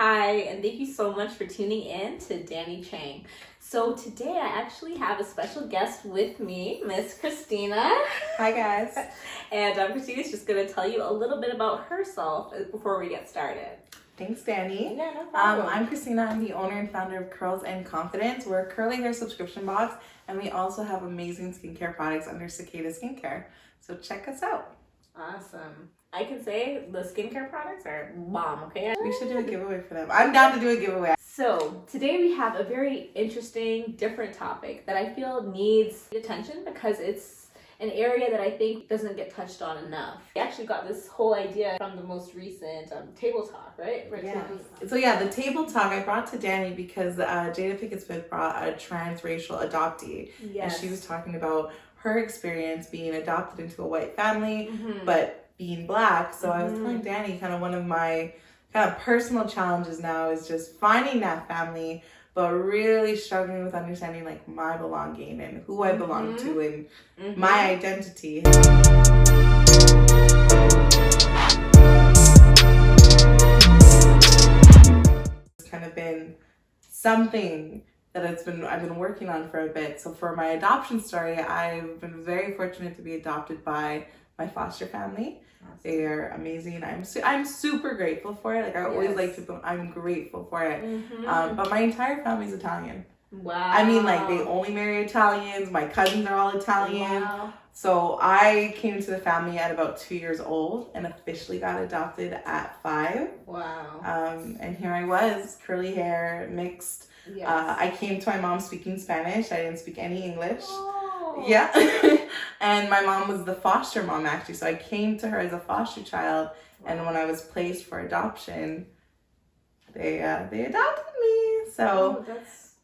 Hi, and thank you so much for tuning in to Dani Changg. So today I actually have a special guest with me, Miss Christina. Hi guys. And Christina's just going to tell you a little bit about herself before we get started. Thanks, Dani. Yeah, no problem. I'm Christina. I'm the owner and founder of Curls and Confidence. We're a curly hair subscription box, and we also have amazing skincare products under Cicada Skincare. So check us out. Awesome. I can say the skincare products are bomb, okay? We should do a giveaway for them. I'm down to do a giveaway. So today we have a very interesting, different topic that I feel needs attention because it's an area that I think doesn't get touched on enough. I actually got this whole idea from the most recent Table Talk, right? Yeah. So yeah, the Table Talk I brought to Dani because Jada Pinkett Smith brought a transracial adoptee. Yes. And she was talking about her experience being adopted into a white family, but being Black. So I was telling Dani kind of one of my kind of personal challenges now is just finding that family, but really struggling with understanding like my belonging and who I belong to and my identity. It's kind of been something that I've been working on for a bit. So for my adoption story, I've been very fortunate to be adopted by my foster family. They are amazing. I'm super grateful for it. Like I always like to, I'm grateful for it. But my entire family's Italian. Wow. I mean, like they only marry Italians. My cousins are all Italian. Wow. So I came to the family at about 2 years old and officially got adopted at 5. Wow. And here I was, curly hair, mixed. Yes. I came to my mom speaking Spanish. I didn't speak any English. Oh. Yeah. And my mom was the foster mom actually. So I came to her as a foster child. And when I was placed for adoption, they adopted me. So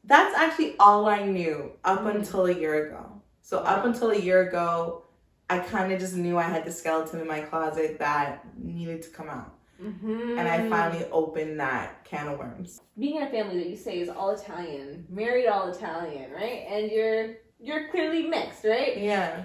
that's actually all I knew up until a year ago. So up until a year ago, I kind of just knew I had the skeleton in my closet that needed to come out. And I finally opened that can of worms. Being in a family that you say is all Italian, married all Italian, right? And you're clearly mixed, right? Yeah.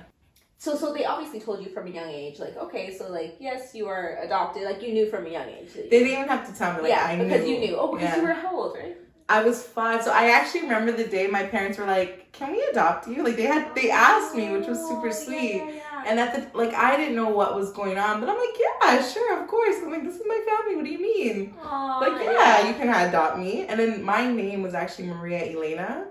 So they obviously told you from a young age, like, okay, so like, yes, you are adopted, like you knew from a young age. They didn't even have to tell me, like I knew. Because you knew. Oh, because you were how old, right? I was 5, so I actually remember the day my parents were like, "Can we adopt you?" Like they asked me, which was super sweet. Yeah. And I didn't know what was going on, but I'm like, "Yeah, sure, of course." I'm like, "This is my family. What do you mean?" Like, yeah, you can adopt me. And then my name was actually Maria Elena.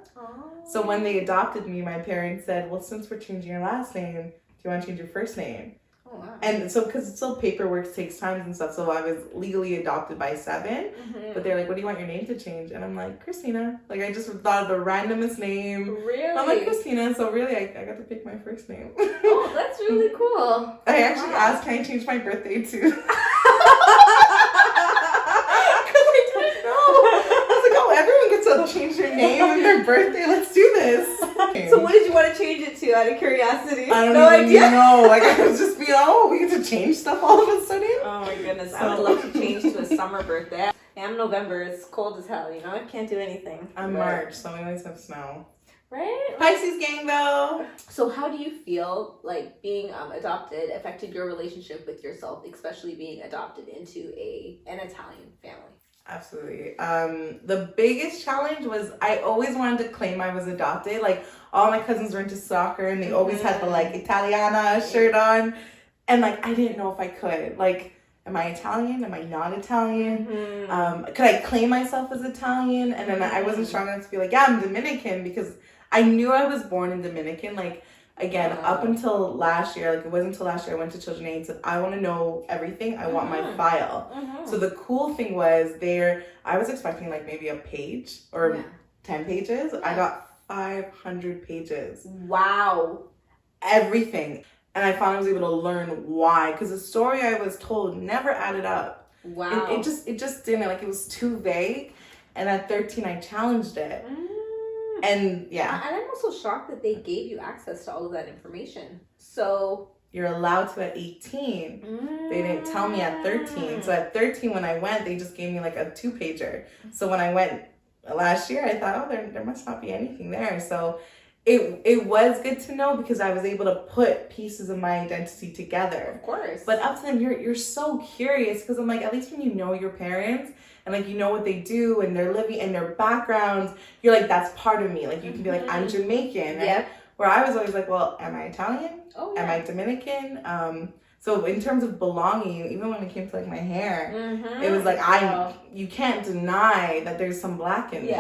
So when they adopted me, my parents said, "Well, since we're changing your last name, do you want to change your first name?" Oh, wow. And so, because still paperwork takes time and stuff, so I was legally adopted by 7. But they're like, "What do you want your name to change?" And I'm like, "Christina." Like, I just thought of the randomest name. Really? I'm like, Christina. So really, I got to pick my first name. Oh, that's really cool. I actually asked, "Can I change my birthday too?" Everyone gets to change their name and their birthday. Let's do this. So what did you want to change it to out of curiosity? I don't even know. Like I was just being, we get to change stuff all of a sudden. Oh my goodness. I would love to change to a summer birthday. I'm November. It's cold as hell, you know? I can't do anything. I'm March, so we always have snow. Right? Pisces gang though. So how do you feel like being adopted affected your relationship with yourself, especially being adopted into an Italian family? Absolutely. The biggest challenge was I always wanted to claim I was adopted. Like all my cousins were into soccer and they always had the like Italiana shirt on. And like I didn't know if I could. Like, am I Italian? Am I not Italian? Could I claim myself as Italian? And then I wasn't strong enough to be like, yeah, I'm Dominican, because I knew I was born in Dominican. Like again, up until last year, like it wasn't until last year I went to Children's Aid and said, I want to know everything. I want my file. So the cool thing was I was expecting like maybe a page or 10 pages. I got 500 pages. Wow. Everything. And I finally was able to learn why. Because the story I was told never added up. Wow. It just didn't. Like it was too vague. And at 13, I challenged it. And yeah. And I'm also shocked that they gave you access to all of that information. So you're allowed to at 18. They didn't tell me at 13. So at 13, when I went, they just gave me like a 2-pager. So when I went last year, I thought, there must not be anything there. So it was good to know because I was able to put pieces of my identity together. Of course. But up to them, you're so curious because I'm like, at least when you know your parents, and like you know what they do and their living and their backgrounds, you're like, that's part of me. Like you can be like, I'm Jamaican, right? Yep. Where I was always like, well, am I Italian? Oh, yeah. Am I Dominican? So in terms of belonging, even when it came to like my hair, it was like you can't deny that there's some black in me.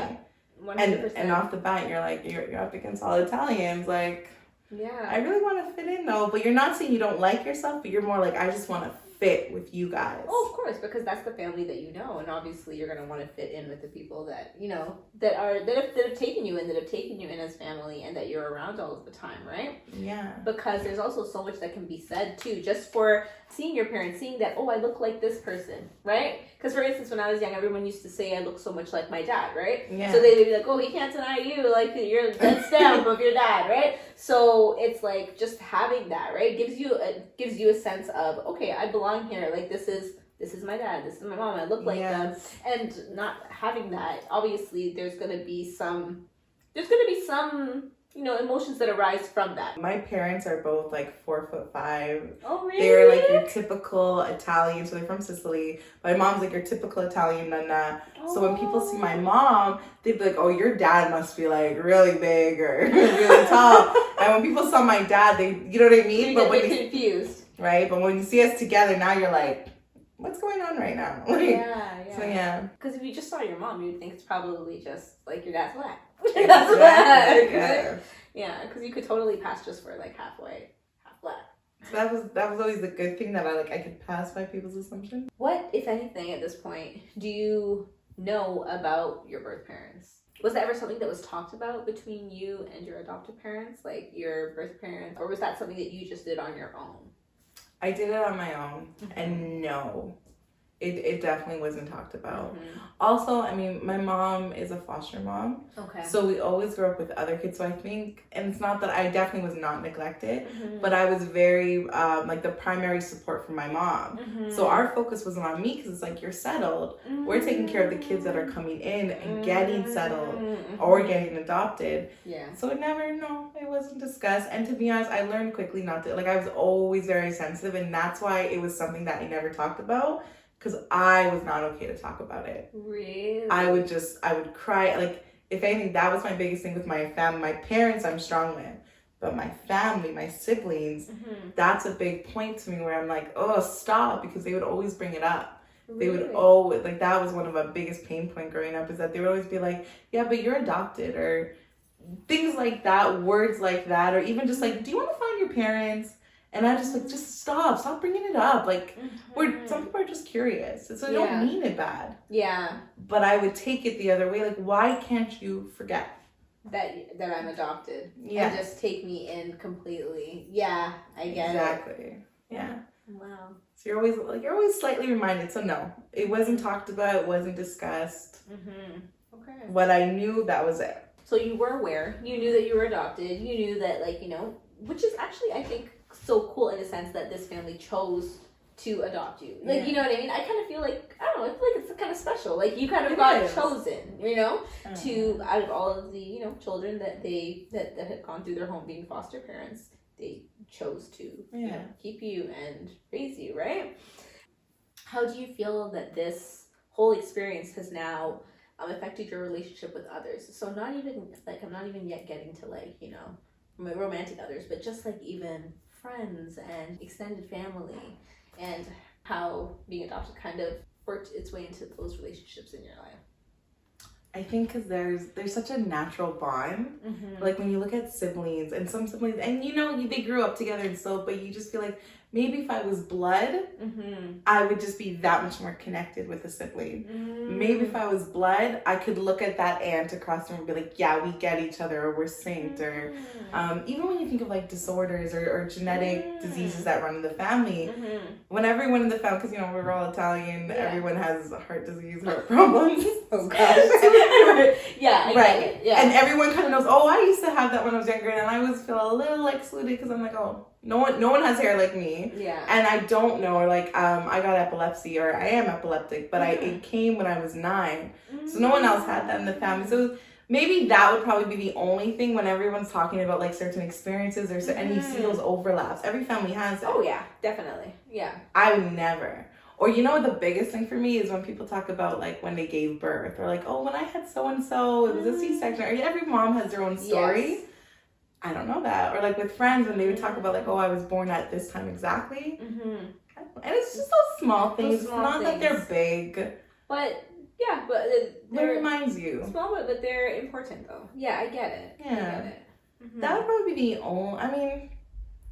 100%. And off the bat, you're like, you're up against all Italians. Like, yeah, I really want to fit in though. But you're not saying you don't like yourself, but you're more like, I just want to fit with you guys. Oh, of course, because that's the family that you know, and obviously you're gonna want to fit in with the people that you know that have taken you in as family, and that you're around all of the time, right? Yeah. Because there's also so much that can be said too, just for seeing your parents, seeing that, oh, I look like this person, right? Because for instance, when I was young, everyone used to say I look so much like my dad, right? Yeah. So they'd be like, oh, he can't deny you, like you're that stamp of your dad, right? So it's like just having that, right, gives you a sense of, okay, I belong here. Like this is my dad, this is my mom, I look like them. And not having that, obviously there's gonna be some you know, emotions that arise from that. My parents are both like 4'5". Oh, really? They're like your typical Italian, so they're from Sicily. My mom's like your typical Italian nana. Oh. So when people see my mom, they'd be like, oh, your dad must be like really big or really tall. And when people saw my dad, you know what I mean? But when you're confused. Right? But when you see us together, now you're like, what's going on right now? Like, yeah. So yeah. Because if you just saw your mom, you'd think it's probably just like your dad's black. That's black. Yeah, because you could totally pass just for like half white, half black. So that was always the good thing that I could pass by people's assumptions. What, if anything, at this point, do you know about your birth parents? Was that ever something that was talked about between you and your adoptive parents, like your birth parents, or was that something that you just did on your own? I did it on my own, and no, it definitely wasn't talked about. Also, I mean, my mom is a foster mom. Okay. So we always grew up with other kids. So I think, and it's not that I definitely was not neglected, but I was very, like the primary support for my mom. So our focus was on me because it's like, you're settled. We're taking care of the kids that are coming in and getting settled or getting adopted. Yeah. So it wasn't discussed. And to be honest, I learned quickly not to, like I was always very sensitive, and that's why it was something that I never talked about. Because I was not okay to talk about it. Really? I would cry. Like, if anything, that was my biggest thing with my family. My parents, I'm strong with. But my family, my siblings, that's a big point to me where I'm like, oh, stop. Because they would always bring it up. Really? They would always, like, that was one of my biggest pain points growing up, is that they would always be like, yeah, but you're adopted. Or things like that, words like that. Or even just like, do you want to find your parents? And I just like, just stop bringing it up. Like, some people are just curious, so they don't mean it bad. Yeah. But I would take it the other way. Like, why can't you forget that I'm adopted? Yeah. And just take me in completely. Yeah, I get it. Exactly. Yeah. Wow. So you're always slightly reminded. So no, it wasn't talked about. It wasn't discussed. Okay. What I knew, that was it. So you were aware. You knew that you were adopted. You knew that, like, you know, which is actually, I think, so cool in a sense that this family chose to adopt you. Like, you know what I mean? I kind of feel like, I don't know, I feel like it's kind of special. Like, you kind of got chosen, you know, to, out of all of the, you know, children that that had gone through their home being foster parents, they chose to you know, keep you and raise you, right? How do you feel that this whole experience has now affected your relationship with others? So not even, like, I'm not even yet getting to, like, you know, my romantic others, but just like even friends and extended family, and how being adopted kind of worked its way into those relationships in your life. I think because there's such a natural bond. Like when you look at siblings, and some siblings, and you know, they grew up together and so, but you just feel like, maybe if I was blood, I would just be that much more connected with a sibling. Maybe if I was blood, I could look at that aunt across the room and be like, yeah, we get each other, or we're synced. Or even when you think of like disorders or genetic diseases that run in the family, when everyone in the family, because you know, we're all Italian, everyone has heart disease, heart problems. Oh gosh. Yeah, right. Yeah. And everyone kind of knows, oh, I used to have that when I was younger, and I always feel a little excluded because I'm like, oh, no one has hair like me. Yeah. And I don't know, like, I got epilepsy, or I am epileptic, but it came when I was 9. So no one else had that in the family. So maybe that would probably be the only thing when everyone's talking about like certain experiences, or and you see those overlaps. Every family has it. Oh yeah, definitely. Yeah. I would never. Or you know what the biggest thing for me is when people talk about like when they gave birth, or like, oh, when I had so and so, it was a C-section. Or every mom has their own story. Yes. I don't know that. Or like with friends when they would talk about like, oh, I was born at this time exactly. Mm-hmm. And it's just those small things. Those small Not that things. they're big. But yeah, but It they're reminds you. small, but they're important though. Yeah, I get it. Yeah. I get it. Mm-hmm. That would probably be the only. I mean,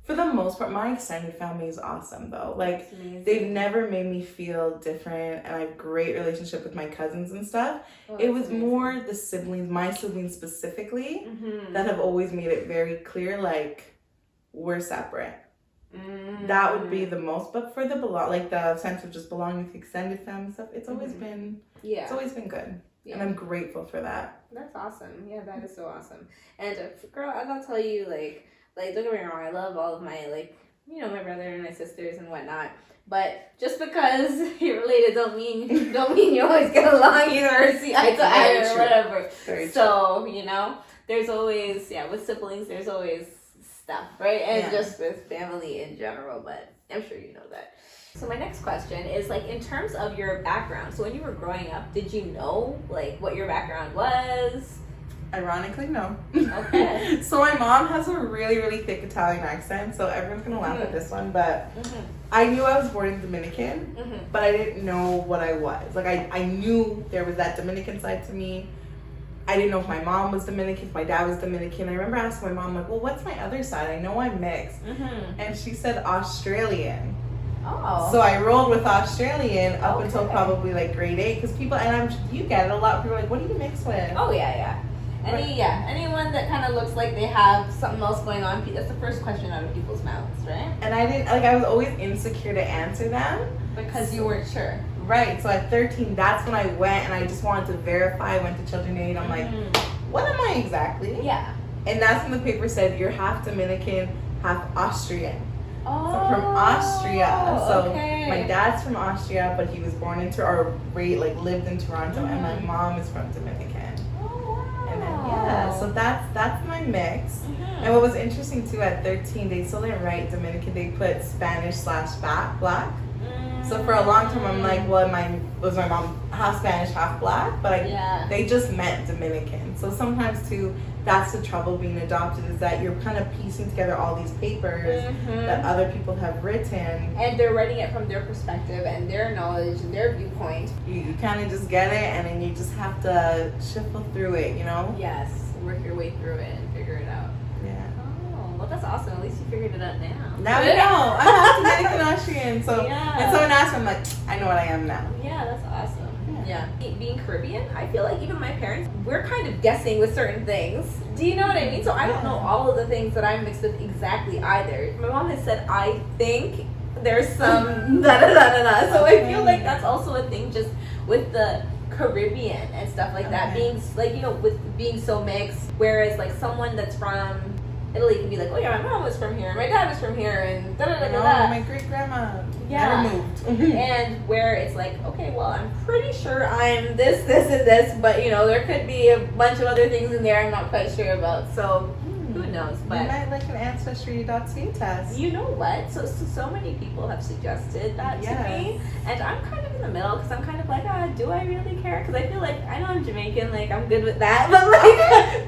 for the most part, my extended family is awesome though. Like, they've never made me feel different, and I have a great relationship with my cousins and stuff. It was more the siblings, my siblings specifically, that have always made it very clear, like, we're separate. That would be the most, but for the like the sense of just belonging with the extended family stuff, it's always been it's always been good, and I'm grateful for that. That's awesome. Yeah, that is so awesome. And girl, I gotta tell you, like don't get me wrong, I love all of my my brother and my sisters and whatnot. But just because you're related don't mean you always get along either or see eye to eye or whatever. Very so there's always with siblings there's always stuff, right? And just with family in general, but I'm sure you know that. So my next question is in terms of your background. So when you were growing up, did you know what your background was? Ironically, no. Okay. So my mom has a really, really thick Italian accent, so everyone's gonna laugh at this one, but I knew I was born in Dominican, but I didn't know what I was. I knew there was that Dominican side to me. I didn't know if my mom was Dominican, if my dad was Dominican. I remember asking my mom, well, what's my other side? I know I'm mixed. And she said Australian. Oh. So I rolled with Australian up until probably grade 8, because people, and you get it a lot, people are like, what are you mixed with? Oh, yeah. Anyone that kind of looks like they have something else going on, that's the first question out of people's mouths, right? And I didn't, I was always insecure to answer them. Because you weren't sure. Right, so at 13, that's when I went, and I just wanted to verify. I went to Children's Aid. I'm like, what am I exactly? Yeah. And that's when the paper said you're half Dominican, half Austrian. Oh. So from Austria. So okay. my dad's from Austria, but he was born in lived in Toronto, and my mom is from Dominican. And then so that's my mix. And what was interesting too, at 13, they still didn't write Dominican. They put Spanish/Black. So for a long time, I'm like, well, was my mom half Spanish, half Black? But they just meant Dominican. So sometimes too, that's the trouble being adopted, is that you're kind of piecing together all these papers that other people have written. And they're writing it from their perspective and their knowledge and their viewpoint. You kind of just get it, and then you just have to shuffle through it, Yes, work your way through it and figure it out. Yeah. Oh, well, that's awesome. At least you figured it out now. Now we know. I'm half Dominican Austrian. So when someone asks me, I'm like, I know what I am now. Yeah, that's awesome. Yeah. Being Caribbean, I feel like even my parents, we're kind of guessing with certain things. Do you know what I mean? So I don't know all of the things that I'm mixed with exactly either. My mom has said, I think there's some da-da-da-da-da. So I feel like that's also a thing just with the Caribbean and stuff like that. Being with being so mixed. Whereas someone that's from Italy can be like, oh yeah, my mom was from here, my dad was from here, and da-da-da-da-da. My great-grandma never moved. And where it's okay, well, I'm pretty sure I'm this, and this, but there could be a bunch of other things in there I'm not quite sure about. So who knows? But you might like an Ancestry.ca test. You know what? So many people have suggested that to me, and I'm kind of in the middle because I'm kind of do I really care? Because I feel I know I'm Jamaican, I'm good with that,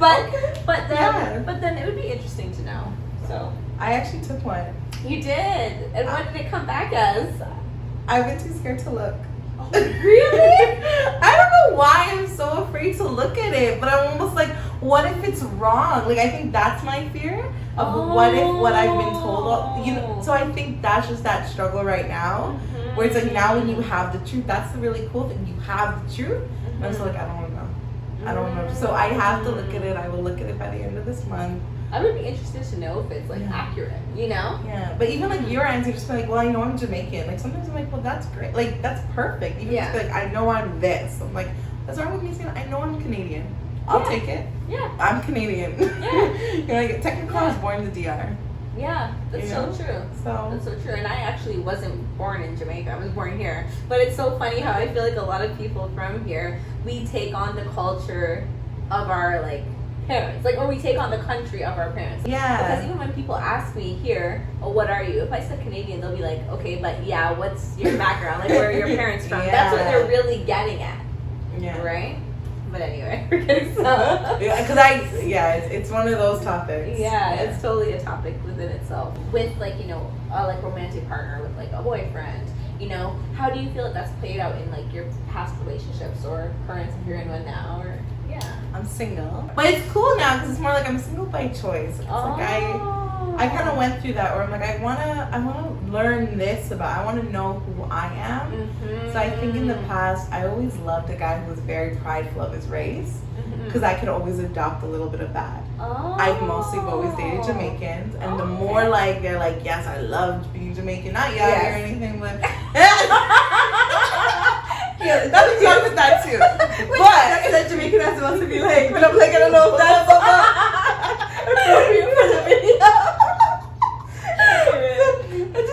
but then it would be interesting to know. So I actually took one. You did, and what did it come back as? I've been too scared to look. Oh, really? I don't know why I'm so afraid to look at it, but I'm almost what if it's wrong? I think that's my fear of what if what I've been told. So I think that's just that struggle right now, where it's now when you have the truth, that's the really cool thing. You have the truth, and I'm still I don't want to know. I don't know. So I have to look at it. I will look at it by the end of this month. I would be interested to know if it's accurate, Yeah, but even your answer, just be well, I know I'm Jamaican. Sometimes I'm well, that's great. That's perfect. Even just be I know I'm this. I'm what's wrong with me saying I know I'm Canadian? I'll take it. Yeah. I'm Canadian. Yeah. Technically I was born in the DR. Yeah, that's so true. That's so true. And I actually wasn't born in Jamaica. I was born here. But it's so funny how I feel a lot of people from here, we take on the culture of our parents, like, or we take on the country of our parents. Yeah. Because even when people ask me here, oh, what are you? If I said Canadian, they'll be like, okay, but yeah, what's your background? Like, where are your parents from? Yeah. That's what they're really getting at. Yeah. Right? But anyway, we're getting so. Yeah, because it's one of those topics. Yeah, it's totally a topic within itself. With, like, you know, a like romantic partner, with like a boyfriend, you know, how do you feel that that's played out in like your past relationships or current, if you're in one now, or I'm single, but it's cool now because it's more like I'm single by choice. It's like I kind of went through that where I'm like I wanna learn this about, I want to know who I am. Mm-hmm. So I think in the past I always loved a guy who was very prideful of his race because I could always adopt a little bit of that. I've mostly always dated Jamaicans, and the more like they're like, yes, I loved being Jamaican, not Yagi or anything, but yeah, nothing wrong with that too. But that Jamaican is supposed to be like, but I'm like, I don't know if that's appropriate for the video.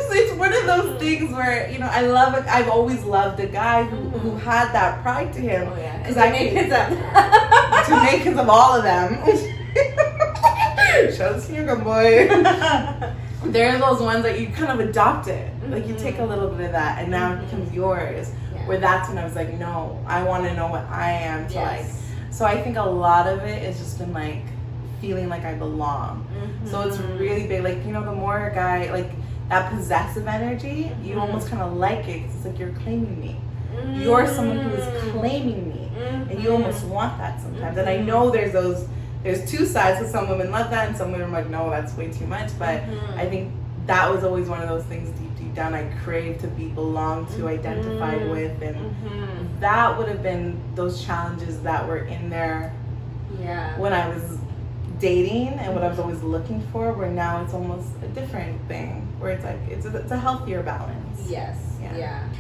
It's one of those things where, you know, I've always loved a guy who had that pride to him. Oh yeah, because Jamaicans of all of them. Shout out to you, good boy. They're those ones that you kind of adopted. Like you take a little bit of that, and now it becomes yours. Yeah. Where that's when I was like, no, I want to know what I am to like. So I think a lot of it has just been like feeling like I belong. So it's really big. Like, you know, the more a guy, like that possessive energy, you almost kind of like it because it's like you're claiming me. You're someone who is claiming me, and you almost want that sometimes. And I know there's two sides, because some women love that and some women are like, no, that's way too much. But I think that was always one of those things deep down I craved to be belonged to, identified with, and that would have been those challenges that were in there when I was dating and what I was always looking for, where now it's almost a different thing, where it's like it's a healthier balance. Yeah.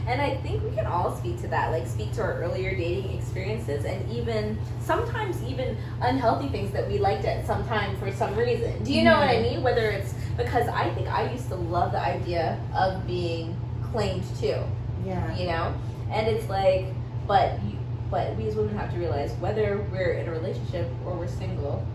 And I think we can all speak to that, like speak to our earlier dating experiences, and even sometimes even unhealthy things that we liked at some time for some reason. Do you know what I mean? Whether it's because I think I used to love the idea of being claimed too. Yeah. You know? And it's like, but we as women have to realize whether we're in a relationship or we're single,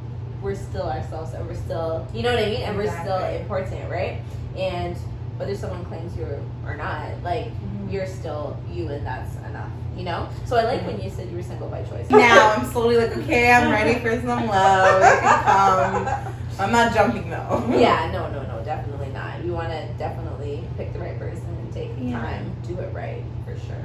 we're still ourselves, and we're still, you know what I mean? And we're still important, right? And whether someone claims you or not, like, you're still you, and that's enough, you know? So I like when you said you were single by choice. Now I'm slowly like, okay, I'm ready for some love. It can come. I'm not jumping though. Yeah, no, definitely not. You want to definitely pick the right person and take time, do it right, for sure.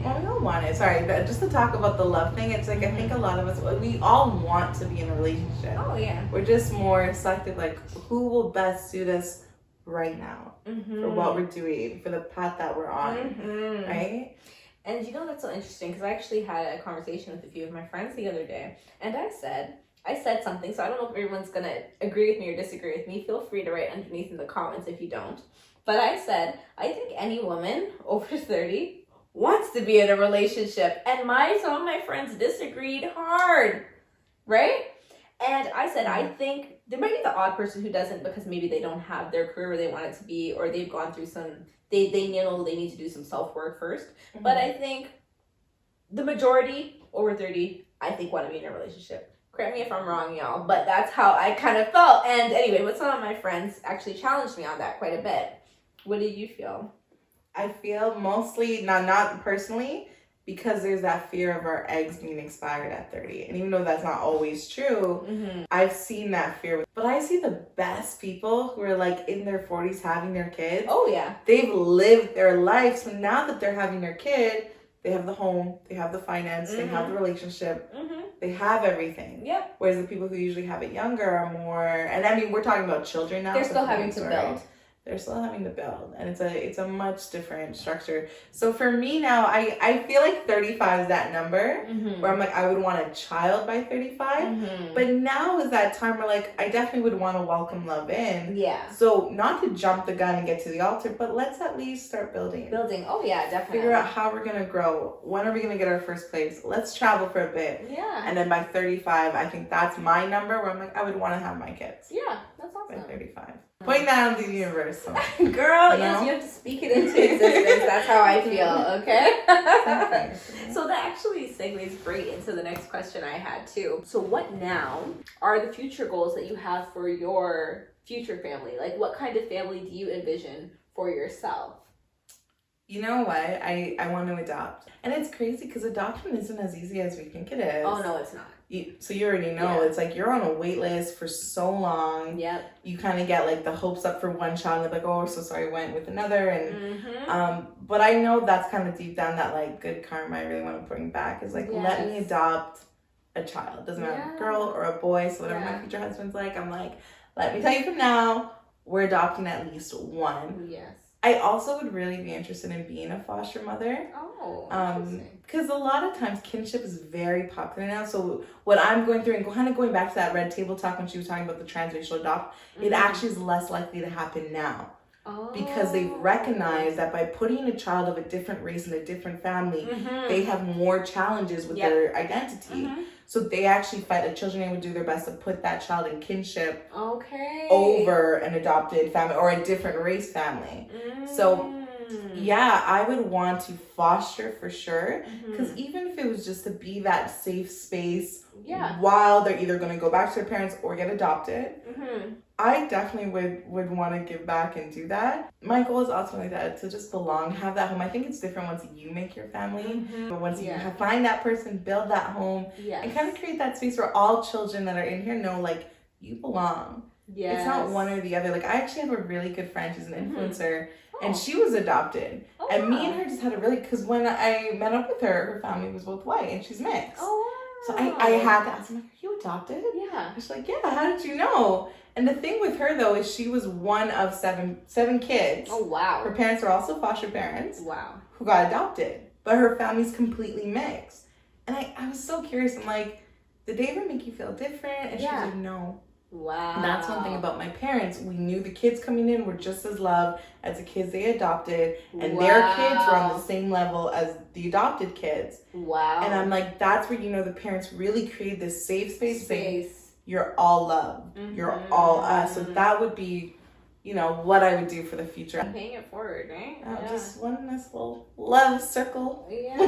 Well, we all want it. Sorry, but just to talk about the love thing, it's like I think a lot of us, we all want to be in a relationship. Oh yeah. We're just more selective, like who will best suit us right now for what we're doing, for the path that we're on, right? And you know, that's so interesting because I actually had a conversation with a few of my friends the other day, and I said something, so I don't know if everyone's gonna agree with me or disagree with me. Feel free to write underneath in the comments if you don't. But I said, I think any woman over 30 wants to be in a relationship, and some of my friends disagreed hard, right? And I said, I think there might be the odd person who doesn't, because maybe they don't have their career where they want it to be, or they've gone through they know they need to do some self-work first. But I think the majority over 30, I think, want to be in a relationship. Correct me if I'm wrong, y'all, but that's how I kind of felt. And anyway, but some of my friends actually challenged me on that quite a bit. What did you feel? I feel mostly, not personally, because there's that fear of our eggs being expired at 30. And even though that's not always true, I've seen that fear. But I see the best people who are like in their 40s having their kids. Oh yeah. They've lived their life. So now that they're having their kid, they have the home, they have the finance, they have the relationship, they have everything. Yep. Whereas the people who usually have it younger are more, and I mean, we're talking about children now. They're still having to build. They're still having to build, and it's a much different structure. So for me now, I feel like 35 is that number where I'm like, I would want a child by 35. But now is that time where like I definitely would want to welcome love in. Yeah. So not to jump the gun and get to the altar, but let's at least start building. Oh yeah, definitely. Figure out how we're gonna grow. When are we gonna get our first place? Let's travel for a bit. Yeah. And then by 35, I think that's my number where I'm like, I would want to have my kids. Yeah, that's awesome. By 35. Putting that out in the universe. So. Girl, yes, you have to speak it into existence. That's how I feel, okay? So that actually segues great into the next question I had too. So what now are the future goals that you have for your future family? Like, what kind of family do you envision for yourself? You know what? I want to adopt. And it's crazy because adoption isn't as easy as we think it is. Oh, no, it's not. So you already know. It's like you're on a wait list for so long. Yep. You kind of get like the hopes up for one child. And they're like, oh, we're so sorry, went with another. And but I know that's kind of deep down that like good karma I really want to bring back is like, let me adopt a child. Doesn't matter if a girl or a boy. So whatever my future husband's like, I'm like, let me tell you from now, we're adopting at least one. Yes. I also would really be interested in being a foster mother. Oh, because a lot of times kinship is very popular now. So what I'm going through and kind of going back to that red table talk when she was talking about the transracial adopt, it actually is less likely to happen now. Because they've recognized that by putting a child of a different race in a different family, they have more challenges with their identity. So they actually fight, like children would do their best to put that child in kinship over an adopted family or a different race family. So yeah, I would want to foster for sure. Because even if it was just to be that safe space while they're either going to go back to their parents or get adopted, I definitely would want to give back and do that. My goal is ultimately that to just belong, have that home. I think it's different once you make your family, but once you find that person, build that home, and kind of create that space where all children that are in here know like you belong. It's not one or the other. Like I actually have a really good friend. She's an influencer, and she was adopted. And me and her just had a really, because when I met up with her, her family was both white and she's mixed. So I had to ask, I'm like, are you adopted? Yeah. She's like, yeah, how did you know? And the thing with her, though, is she was one of seven kids. Oh, wow. Her parents were also foster parents. Wow. Who got adopted. But her family's completely mixed. And I was so curious. I'm like, did they ever make you feel different? And she was like, no. Wow. And that's one thing about my parents. We knew the kids coming in were just as loved as the kids they adopted. And their kids were on the same level as the adopted kids. Wow. And I'm like, that's where, the parents really create this safe space. Saying, you're all love. You're all us. So that would be, what I would do for the future. Paying it forward, right? Just one nice little love circle. Yeah.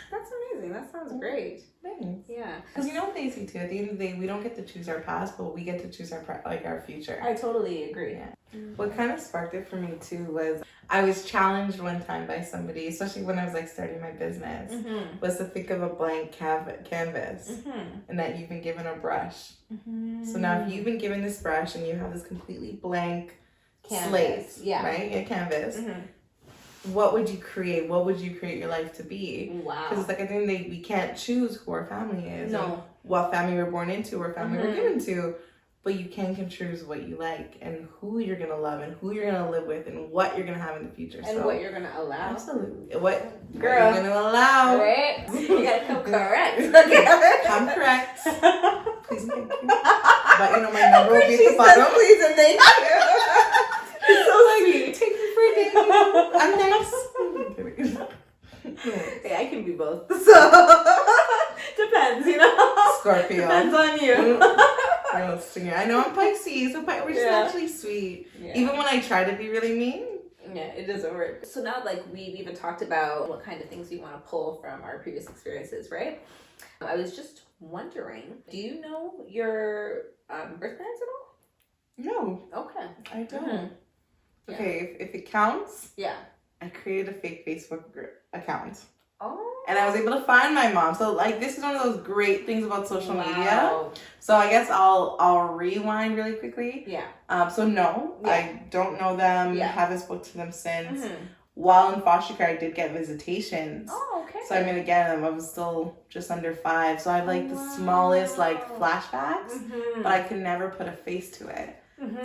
That's amazing. That sounds great. Thanks. Yeah. Because what they see too, at the end of the day, we don't get to choose our past, but we get to choose our future. I totally agree. Yeah. What kind of sparked it for me too was I was challenged one time by somebody, especially when I was like starting my business, was to think of a blank canvas and that you've been given a brush. So now if you've been given this brush and you have this completely blank slate, right? A canvas. What would you create? What would you create your life to be? Wow. Because it's like, I think we can't choose who our family is. No. What family we're born into or family we're given to. But you can choose what you like and who you're going to love and who you're going to live with and what you're going to have in the future. And what you're going to allow. Absolutely. What you're going to allow. Right? You got to come correct. Come correct. Please and thank you. But my number will be at the bottom. Please and thank you. So sweet. Take me for a day. I'm nice. Hey, I can be both. So depends, Scorpio. Depends on you. I know I'm Pisces, so we're just actually sweet. Yeah. Even when I try to be really mean. Yeah, it doesn't work. So now, we've even talked about what kind of things we want to pull from our previous experiences, right? I was just wondering, do you know your birth parents at all? No. Okay. I don't. Okay, if it counts. Yeah. I created a fake Facebook account. Oh. And I was able to find my mom. So this is one of those great things about social media. So I guess I'll rewind really quickly. Yeah. So no, I don't know them. Haven't spoken to them since. While in foster care, I did get visitations. Oh, okay. So again, I was still just under 5. So I have the smallest flashbacks, but I could never put a face to it.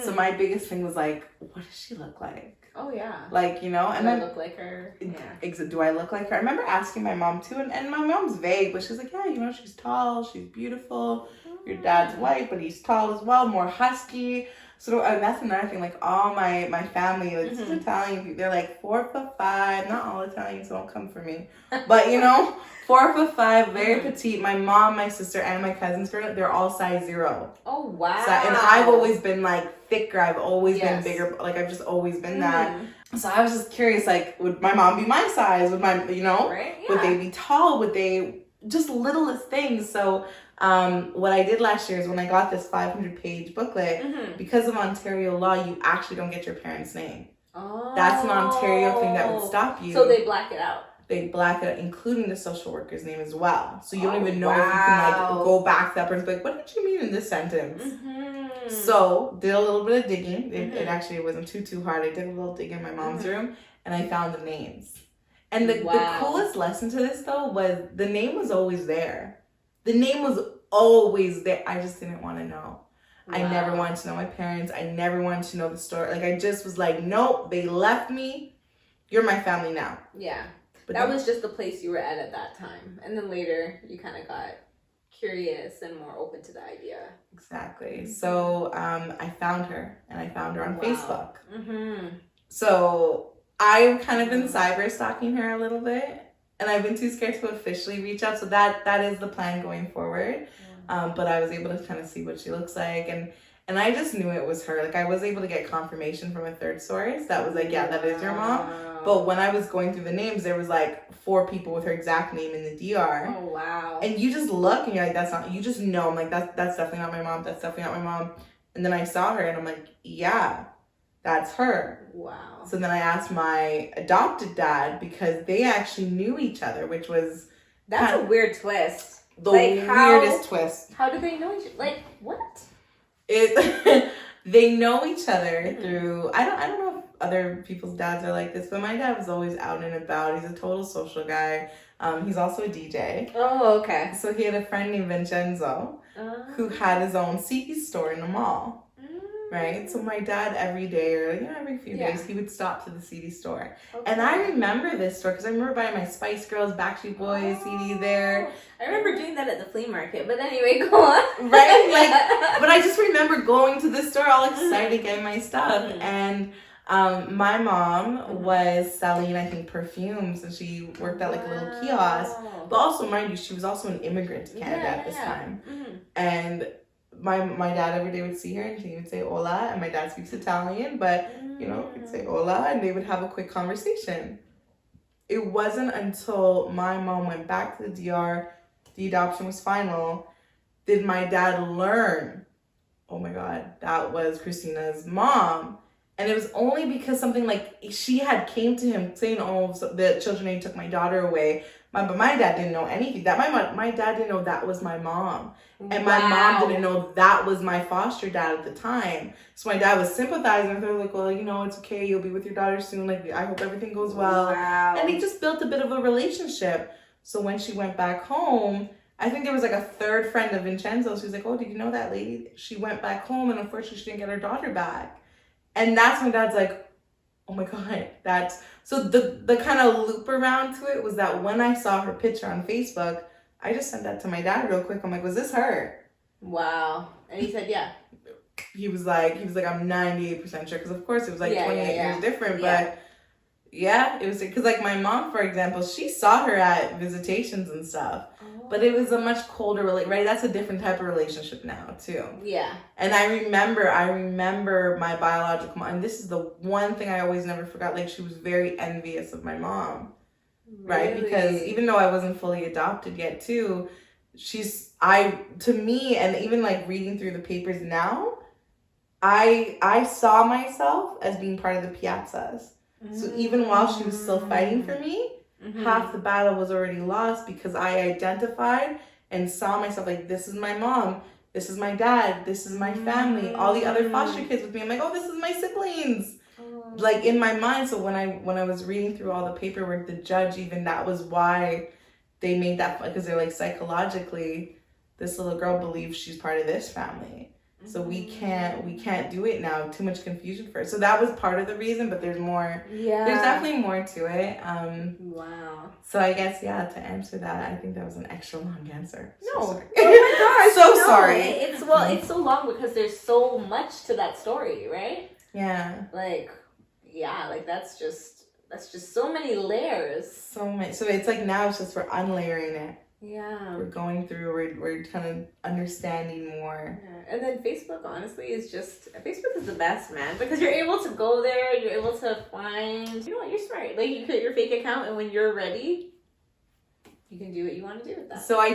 So my biggest thing was what does she look like? Oh yeah. And I look like her? Yeah. Do I look like her? I remember asking my mom too, and my mom's vague, but she's like, yeah, she's tall, she's beautiful. Your dad's white, but he's tall as well, more husky. So that's another thing. Like all my family, like Mhm. Italian people, they're like 4'5". Not all Italians, so don't come for me. But 4'5", very Mhm. petite. My mom, my sister, and my cousins, they're all size 0. Oh wow. And I've always been like thicker. I've always been Yes. bigger. Like I've just always been that. Mhm. So I was just curious. Like, would my mom be my size? Would my Right? Yeah. would they be tall? Would they just littlest things? So what I did last year is when I got this 500-page booklet, Mhm. because of Ontario law, you actually don't get your parents' name. Oh. That's an Ontario thing that would stop you. So they black it out. They black it out, including the social worker's name as well. So you don't even know if you wow. can like go back to that person and be like, what did you mean in this sentence? Mhm. So did a little bit of digging. It Mhm. actually wasn't too hard. I did a little digging in my mom's Mhm. room and I found the names. And the Wow. coolest lesson to this though was the name was always there. The name was always there. I just didn't want to know. Wow. I never wanted to know my parents. I never wanted to know the story. Like I just was like, nope, they left me. You're my family now. Yeah. But that was just the place you were at that time. And then later you kind of got curious and more open to the idea. Exactly. So I found her and I found her on Facebook. Mm-hmm. So I've kind of been cyber stalking her a little bit. And I've been too scared to officially reach out. So that is the plan going forward. But I was able to kind of see what she looks like. And I just knew it was her. Like I was able to get confirmation from a third source that was like, yeah, that is your mom. But when I was going through the names, there was like 4 people with her exact name in the DR. Oh, wow. And you just look and you're like, that's not, you just know. I'm like, that's definitely not my mom. That's definitely not my mom. And then I saw her and I'm like, yeah, that's her. Wow. So then I asked my adopted dad because they actually knew each other, which was... That's a weird twist. The like weirdest twist. How do they know each other? Like, what? They know each other through... I don't know if other people's dads are like this, but my dad was always out and about. He's a total social guy. He's also a DJ. Oh, okay. So he had a friend named Vincenzo who had his own CD store in the mall. Right? So my dad every day or every few days, he would stop to the CD store. Okay. And I remember this store because I remember buying my Spice Girls, Backstreet Boys CD there. I remember doing that at the flea market, but anyway, go on. Right? But I just remember going to the store all excited, getting my stuff. And my mom was selling, I think, perfumes, and she worked at like a little kiosk. But also, mind you, she was also an immigrant to Canada at this time. And my dad every day would see her and he would say hola, and my dad speaks Italian, but he'd say hola and they would have a quick conversation. It wasn't until my mom went back to the DR, the adoption was final, did my dad learn, oh my god, that was Christina's mom. And it was only because something like she had came to him saying, oh, the children took my daughter away. But my dad didn't know anything. That my dad didn't know that was my mom. And my mom didn't know that was my foster dad at the time. So my dad was sympathizing with her, like, well, it's okay. You'll be with your daughter soon. Like, I hope everything goes well. Wow. And they just built a bit of a relationship. So when she went back home, I think there was like a third friend of Vincenzo. She was like, oh, did you know that lady? She went back home and unfortunately she didn't get her daughter back. And that's when Dad's like, oh my god, that's... So the kind of loop around to it was that when I saw her picture on Facebook, I just sent that to my dad real quick. I'm like, was this her? Wow. And he said, yeah. He was like, I'm 98% sure. Because of course it was like 28 years different. But yeah, it was because like my mom, for example, she saw her at visitations and stuff. But it was a much colder right? That's a different type of relationship now too. Yeah. And I remember my biological mom, and this is the one thing I always never forgot. Like she was very envious of my mom, right? Because even though I wasn't fully adopted yet too, to me, and even like reading through the papers now, I saw myself as being part of the Piazzas. So even while she was still fighting for me, half the battle was already lost because I identified and saw myself like, this is my mom, this is my dad, this is my family, all the other foster kids with me. I'm like, oh, this is my siblings. Like in my mind. So when I was reading through all the paperwork, the judge, even that was why they made that, because they're like, psychologically, this little girl believes she's part of this family. So we can't do it now. Too much confusion for her. So that was part of the reason, but there's more. Yeah. There's definitely more to it. Wow. So I guess, to answer that, I think that was an extra long answer. No. So sorry. Oh my gosh. So sorry. It's so long because there's so much to that story, right? Yeah. Like that's just so many layers. So many. So it's like now it's just we're unlayering it. Yeah. We're going through, we're kind of understanding more. Yeah. And then Facebook, honestly, Facebook is the best, man, because you're able to go there, you're able to find, you know what, you're smart. Like, you create your fake account, and when you're ready, you can do what you want to do with that. So I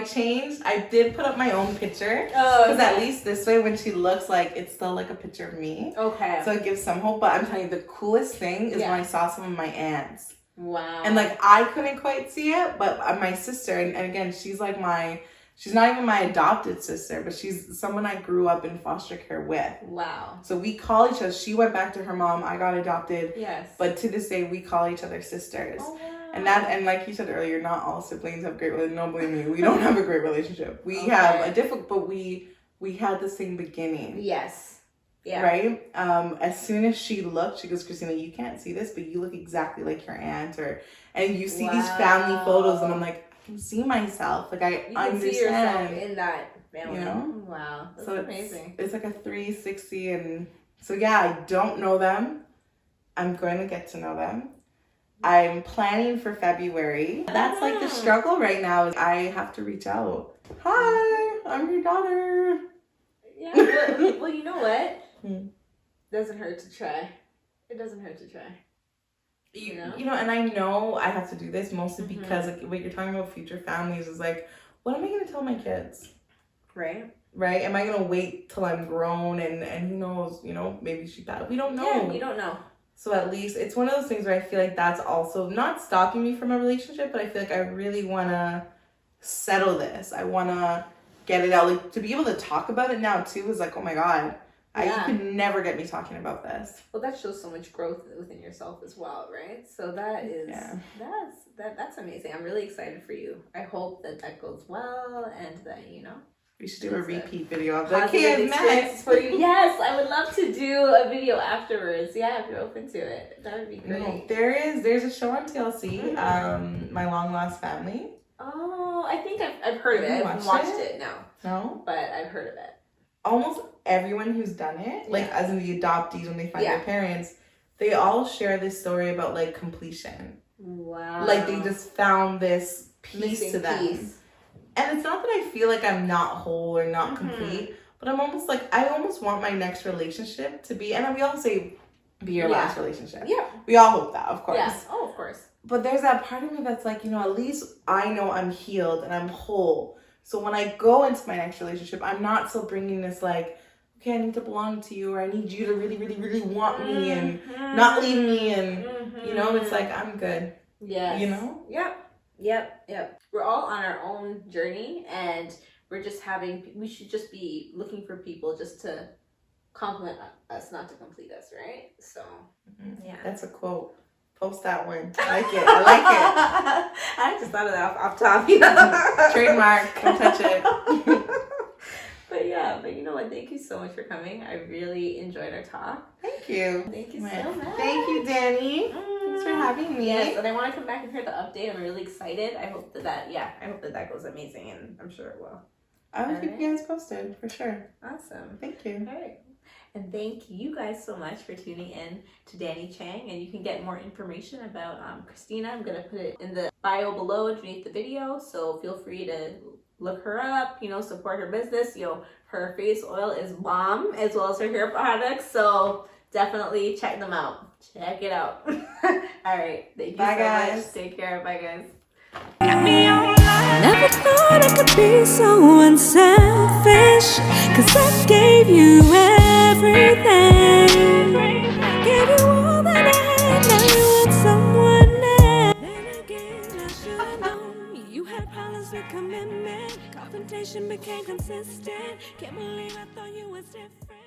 did put up my own picture. Oh, because at least this way, when she looks, like, it's still like a picture of me. Okay. So it gives some hope. But I'm telling you, the coolest thing is when I saw some of my aunts. Wow. And like I couldn't quite see it, but my sister, and again, she's like she's not even my adopted sister, but she's someone I grew up in foster care with. Wow. So we call each other. She went back to her mom. I got adopted. Yes. But to this day, we call each other sisters. Oh, wow. And like you said earlier, not all siblings have great relationships. No, believe me, we don't have a great relationship. We have a different, but we had the same beginning. Yes. Yeah. Right? As soon as she looked, she goes, Christina, you can't see this, but you look exactly like your aunt. And you see these family photos, and I'm like, I can see myself. Like, I understand. See yourself in that family. You know? Wow. That's so amazing. It's like a 360. And so, I don't know them. I'm going to get to know them. I'm planning for February. That's like the struggle right now. Is I have to reach out. Hi, I'm your daughter. Yeah. Well, you know what? Doesn't hurt to try. It doesn't hurt to try. You know, and I know I have to do this mostly because like what you're talking about future families is like, what am I going to tell my kids? Right. Am I going to wait till I'm grown and who knows, maybe she died. We don't know. Yeah, we don't know. So at least it's one of those things where I feel like that's also not stopping me from a relationship, but I feel like I really want to settle this. I want to get it out. Like to be able to talk about it now too is like, oh my God. You could never get me talking about this. Well, that shows so much growth within yourself as well, right? So that is that's amazing. I'm really excited for you. I hope that goes well and that we should do a repeat video of the kids for you. Yes, I would love to do a video afterwards. Yeah, if you're open to it, that would be great. No, there's a show on TLC, My Long Lost Family. Oh, I think I've heard of it. I haven't watched it. No, but I've heard of it. Almost everyone who's done it, like as in the adoptees when they find their parents, they all share this story about like completion. Wow. Like they just found this piece to them. And it's not that I feel like I'm not whole or not complete, but I'm almost like, I almost want my next relationship to be, and we all say be your last relationship. Yeah. We all hope that, of course. Yeah. Oh, of course. But there's that part of me that's like, at least I know I'm healed and I'm whole. So when I go into my next relationship, I'm not still bringing this like, okay, I need to belong to you, or I need you to really, really, really want me and not leave me. And, it's like, I'm good. Yes. Yep. We're all on our own journey, and we should just be looking for people just to compliment us, not to complete us, right? So, yeah. That's a quote. Post that one. I like it. I just thought of that off top. Trademark. Don't touch it. But you know what? Thank you so much for coming. I really enjoyed our talk. Thank you. Thank you so much. Thank you, Dani. Thanks for having me. Yes, and I want to come back and hear the update. I'm really excited. I hope that goes amazing, and I'm sure it will. I will keep you guys posted for sure. Awesome. Thank you. All right. And thank you guys so much for tuning in to Dani Changg. And you can get more information about Christina. I'm going to put it in the bio below underneath the video. So feel free to look her up, support her business. Her face oil is bomb, as well as her hair products. So definitely check them out. Check it out. All right. Thank you so much. Take care. Bye, guys. Never thought I could be so unselfish, 'cause I gave you everything. Gave you all that I had, now you want someone else. Then again, I should've known you had problems with commitment. Confrontation became consistent. Can't believe I thought you was different.